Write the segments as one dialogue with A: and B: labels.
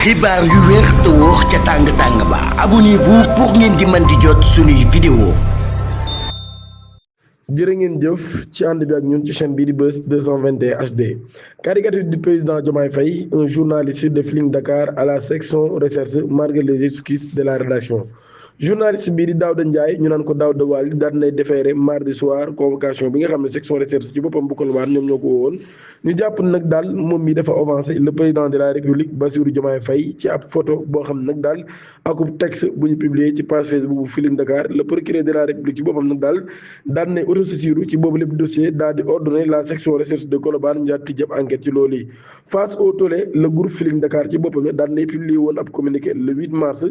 A: xibaar yu wér te wóor ca tàng-tàng ba abonnez-vous pour ngeen di mën di jot suñuy vidéo.
B: jërë ngeen jëf ci ànd bi ak ñun ci chaîne bii di Buzz 221 HD. Caricature du président Diomaye Faye, un journaliste de Feeling Dakar à la section recherche malgré les excuses de la rédaction. Journaliste bii di Daouda Ndiaye ñu naan ko Daouda Wali daal nay déféré mardi soir convocation bi nga xam ne section recherche ci boppam bu Colobane ñoom ñoo ko woon ñu jàpp nag daal moom mi dafa avancé le président de la République Bassirou Diomaye Faye ci ab photo boo xam nag daal akub texte bu ñu publié ci page Facebook bu Feeling Dakar le procureur de la République ci boppam nag daal nay autosaisiru ci boobu lépp dossier daal di ordonné la section recherche de Colobane njaat tijji ab enquête ci loolu yi face au tollé le groupe Feeling Dakar ci boppam daal nay publié woon ab communiqué le 8 mars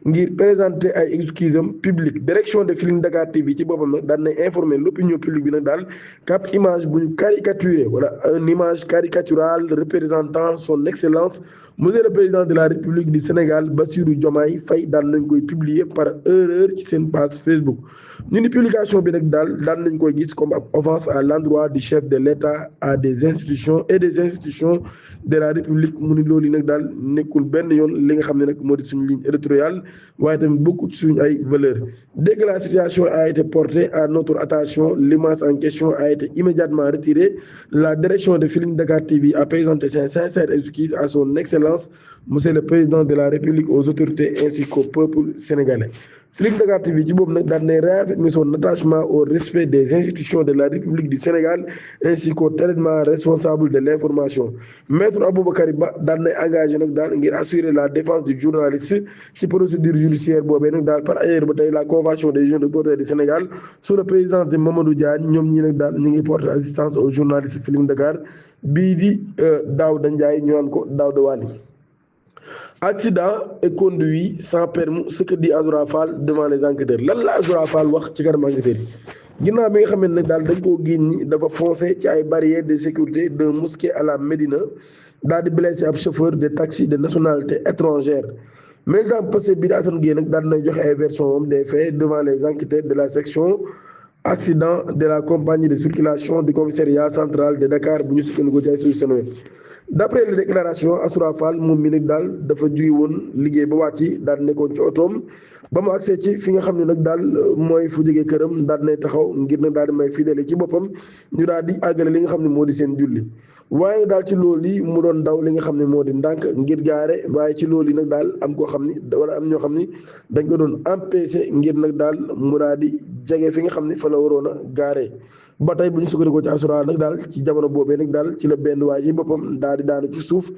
B: ngir présenter ay excuse publique direction de Feeling Dakar TV ci boppam nag daan nay informer l'opinion publique bi nag daal cap image bu ñu caricaturé wala une image caricaturale représentant son excellence monsieur le président de la République du Sénégal Bassirou Diomaye Faye daan nañ koy publier par erreur ci seen page Facebook ñu ni publication bi nag daal daan nañ koy gis comme ab offense à l'endroit du chef de l'État à des institutions de la République mu ni loolu yi nag daal nekkul benn yoon li nga xam ne nag moo di suñu ligne éditoriale waaye tamit bokkut suñu ay valeurs. Dès que la situation a été portée à notre attention, l'image en question a été immédiatement retirée. La direction de Feeling Dakar TV a présenté ses sincères excuses à son excellence, monsieur le président de la République, aux autorités ainsi qu'au peuple sénégalais. Feeling Dakar TV ci boobu nag daan nay réaffirmer son attachement au respect des institutions de la République du Sénégal ainsi qu'au traitement responsable de l'information. Maître Aboubakary Ba daan nay engagé nag daal ngir assurer la défense du journaliste ci procédure judiciaire boobee nag daal par ailleurs ba tey la convention des jeunes reporters du Sénégal sous la présidence de Mamadou Diagne ñoom ñi nag daal ñu ngi porter assistance aux journalistes Feeling Dakar bii di Daouda Ndiaye ñu naan ko Daouda Wali. Accident et conduit sans permis, ce que dit Azoura Fall devant les enquêteurs lan la Azoura Fall wax ci kanam enquêteurs yi ginnaaw bi nga xam ne nag daal dañ koo génn ni dafa foncé ci ay barrières de sécurité d'un mosquée à la Médina daal di blessé ab chauffeur de taxi de nationalité étrangère militant passé bi di Assane Gueye nag daal dinay joxe ay version des faits devant les enquêteurs de la section accident de la compagnie de circulation du commissariat central de Dakar bu ñu sukkandiku ci ay sources Seneweb. D'après les déclarations Azoura Fall moom mi nag daal dafa juy woon liggéey ba wàcc daal nekkoon ci otoom ba mu agsee ci fi nga xam ne nag daal mooy fu jógee këram daal nay taxaw ngir nag daal di may fidèle ci boppam ñu daal di àggale li nga xam ne moo di seen julli waaye daal ci loolu yi mu doon daw li nga xam ne moo di ndànk ngir gaare waaye ci loolu yi nag daal am koo xam ni wala am ñoo xam ni dañ ko doon empêché ngir nag daal mu daal di jege fi nga xam ne fa la waroon a gaare ba tey bu ñu sukkandikoo ci Azoura nag daal ci jamono boobee nag daal ci la benn waay ci boppam daal di daanu ci suuf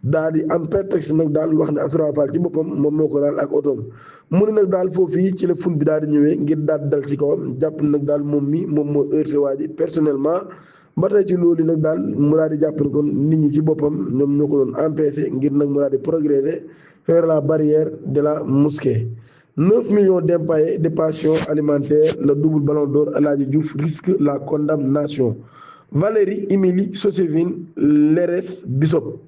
B: daal di am prétexte nag daal wax ne Azoura Fall ci boppam moom moo ko daal ak otoom mu ne nag daal foofii ci la ful bi daal di ñëwee ngir daal di dal ci kawam jàpp nag daal moom moo heurté waa ji personnellement ba tey ci loolu nag daal mu daal di jàpp ne kon nit ñi ci boppam ñoom ñoo ko doon empêché ngir nag mu daal di progresser vers la barrière de la mosquée. 9 millions d'impayés de pensions alimentaires, le double ballon d'or El Hadji Diouf risque la condamnation. Valérie Émilie Socévine Lérès Bissop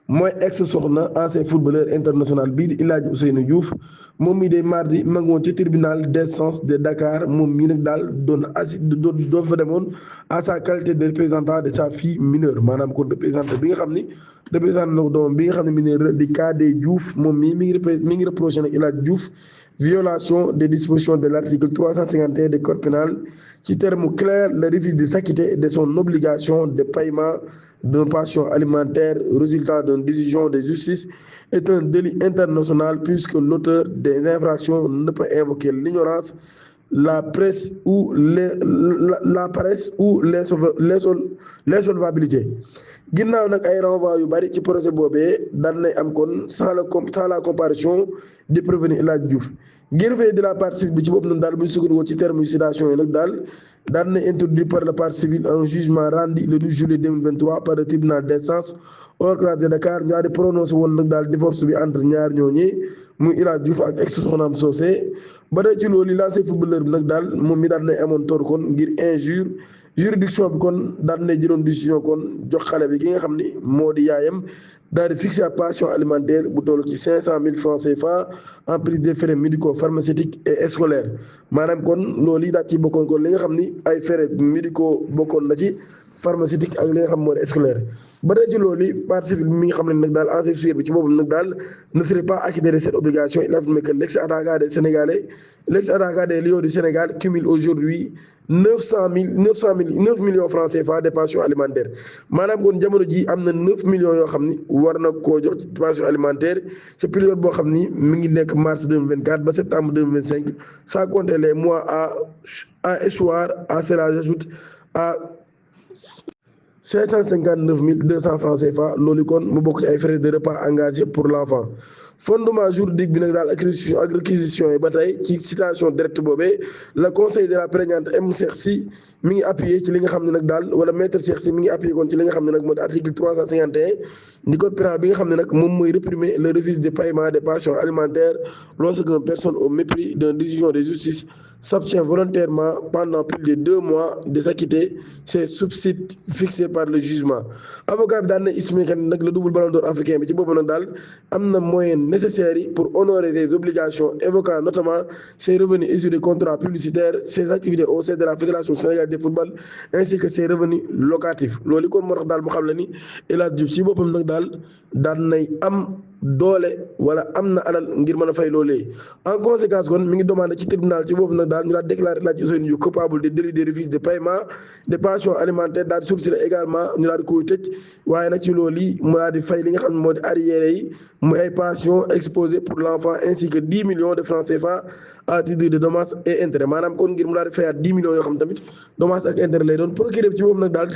B: mooy ex soxna ancien footballeur international bii di El Hadji Ousseynou Diouf moom mii day mardi ma ngi woon ci tribunal d'instance de Dakar moom mii nag daal doon fa demoon à sa qualité de représentant de sa fille mineure maanaam kon représentant bi nga xam ni représentant na ko doomam bi nga xam ne mineur di Kadé Diouf moom mii mi ngi reproché nag El Hadji Diouf violation des dispositions de l'article 351 du code pénal ci terme clair le refus de s'acquitter de son obligation de paiement d'une pension alimentaire résultat d'une décision de justice est un délit international puisque l'auteur des infractions ne peut invoquer l'ignorance la paresse ou l'insolvabilité. Ginnaaw nag ay renvoi yu bari ci procès boobee daan nay am kon sans la comparution des prévenus El Hadji Diouf greffier de la partie civile bi ci bopp nag daal bu ñu sukkandikoo ci terme yu citation yi nag daal daan na introduit par la partie civile un jugement rendu le 12 juillet 2023 par le tribunal d'instance hors classe de Dakar ñaari prononcé woon nag daal divorce bi entre ñaar ñooñi muy El Hadji Diouf ak ex soxnaam soosé ba tey ci loolu l'ancien footballeur bi nag daal moom mi daan nay amoon tor kon ngir injure juridiction bi kon daan nay jëloon décision kon jox xale bi ki nga xam ni moo di yaayam daal di fixé pension alimentaire bu toll ci 500 000 francs CFA en plus des frais médicaux pharmaceutiques et scolaires maanaam kon loolu yi daal ci bokkoon kon li nga xam ni ay frais médicaux bokkoon na ci pharmaceutique ak li nga xam moo di scolaire ba tey ci loolu partie civile bi mi nga xam ne nag daal ancien joueur bi ci boppam nag daal ne serait pas acquitté de cette obligation. Il affirme que l'ex-attaquant des Sénégalais, l'ex-attaquant des Lions du Sénégal cumule aujourd'hui 9 millions francs CFA de pension alimentaire maanaam kon jamono ji am na 9 millions yoo xam ni war na koo jox ci pension alimentaire ci période boo xam ni mi ngi nekk mars 2024 ba septembre 2025 sans compter les mois à échoir. À cela j'ajoute à 559 200 francs CFA loolu kon mu bokk ci ay frais de repas engagés pour l'enfant. Fondement juridique bi nag daal ak réquisition yi ba tey ci citation directe boobee le conseil de la plaignante M Cheikh Sy mi ngi appuyé ci li nga xam ne nag daal wala maître Cheikh Sy mi ngi appuyé kon ci li nga xam ne nag moo di article 351 du code pénal bi nga xam ne nag moom mooy réprimer le refus de paiement des pensions alimentaires lorsqu'une personne au mépris d'une décision de justice s'abstient volontairement pendant plus de 2 mois de s'acquitter ses subsides fixés par le jugement. Avocat bi daan na expliqué nag le double ballon d'or africain bi ci boobu nag daal am na moyen nécessaire pour honorer ses obligations, évoquant notamment ses revenus issus des contrats publicitaires, ses activités au sein de la Fédération sénégalaise de football ainsi que ses revenus locatifs loolu kon moo tax daal mu xam la ni El Hadji Diouf ci boppam nag daal daan nay am doole wala am na alal ngir mën a fay loolee. En conséquence kon mi ngi demandé ci tribunal ci boppam nag daal ñu daal déclaré El Hadji Ousseynou Diouf coupable de délit de refus de paiement des pensions alimentaires daal di sourciller également ñu daal di koy tëj waaye nag ci loolu yi mu daal di fay li nga xam ne moo di arriéré yi muy ay pensions exposées pour l'enfant ainsi que 10 millions de francs CFA à titre de dommages et intérêts maanaam kon ngir mu daal di fayaat 10 millions yoo xam tamit dommages ak intérêts lay doon. procureur bi ci boppam nag daal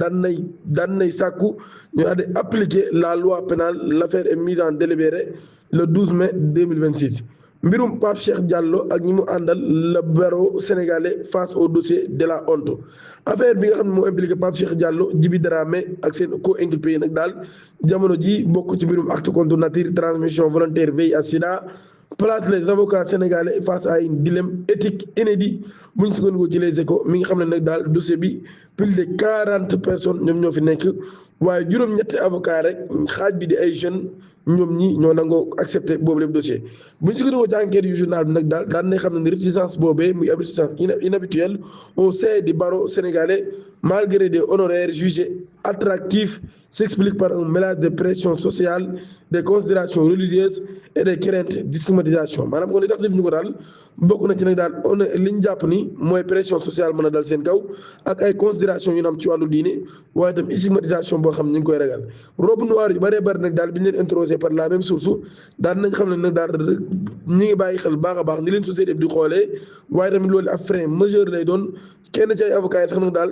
B: daan nay sàkku ñu daal di appliquer la loi pénale. L'affaire est mise en délibéré le 12 mai 2026 mbirum Pape Cheikh Diallo ak ñi mu àndal le barreau sénégalais face au dossier de la honte affaire bi nga xam ne moo impliqué Pape Cheikh Diallo Djiby Dramé ak seen co-inculpé yi nag daal jamono ji bokk ci mbirum acte contre nature transmission volontaire VIH/SIDA place les avocats sénégalais face à un dilemme éthique inédit bu ñu sukkandikoo ci les Échos mi nga xam ne nag daal dossier bi plus de 40 personnes ñoom ñoo fi nekk waaye juróom-ñetti avocat rek xaaj bi di ay jeunes ñoom ñi ñoo nangoo accepté boobu lépp dossier bu ñu sukkandikoo ci enquête yu journal bi nag daal daan nañ xam ne réticence boobee muy réticence inhabituelle au sein du barreau sénégalais malgré des honoraires jugés attractifs s'explique par un mélange de pression sociale des considérations religieuses et des craintes de stigmatisation maanaam kon li tax def ñu ko daal bokk na ci nag daal li ñu jàpp ni mooy pression sociale mën a dal seen kaw ak ay considérations yu am ci wàllu diine waaye itam stigmatisation boo xam ne ñu ngi koy ragal robe noire yu bëree bëri nag daal bi ñu leen interrogé par la même source daan nañ xam ne nag daal ñi ngi bàyyi xel baax a baax ni leen société bi di xoolee waaye tamit loolu ab frein majeur lay doon kenn ci ay avocats yi sax nag daal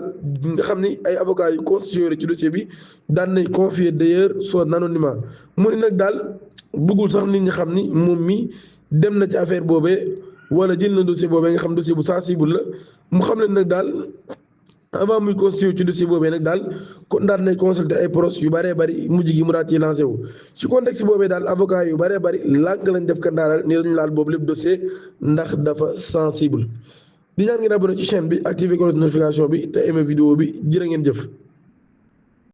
B: nga xam ni ay avocats yu constitué ci dossier bi daan nañ confier d'ailleurs son anonymat mu ni nag daal bëggul sax nit ñi xam ni moom mi dem na ci affaire boobee wala jël na dossier boobee nga xam dossier bu sensible la mu xam leen nag daal avant muy constitué ci dossier boobee nag daal kon daan nay consulter ay pros yu bëree bëri mujj gi mu daal ci lancé wu ci contexte boobee daal avocat yu bëree bëri lànk lañ def kandaaral ni lañu laal boobu lépp dossier ndax dafa sensible di ñaan ngeen abonné ci chaîne bi activé cloche de notification bi te aimé vidéo bi jërë ngeen jëf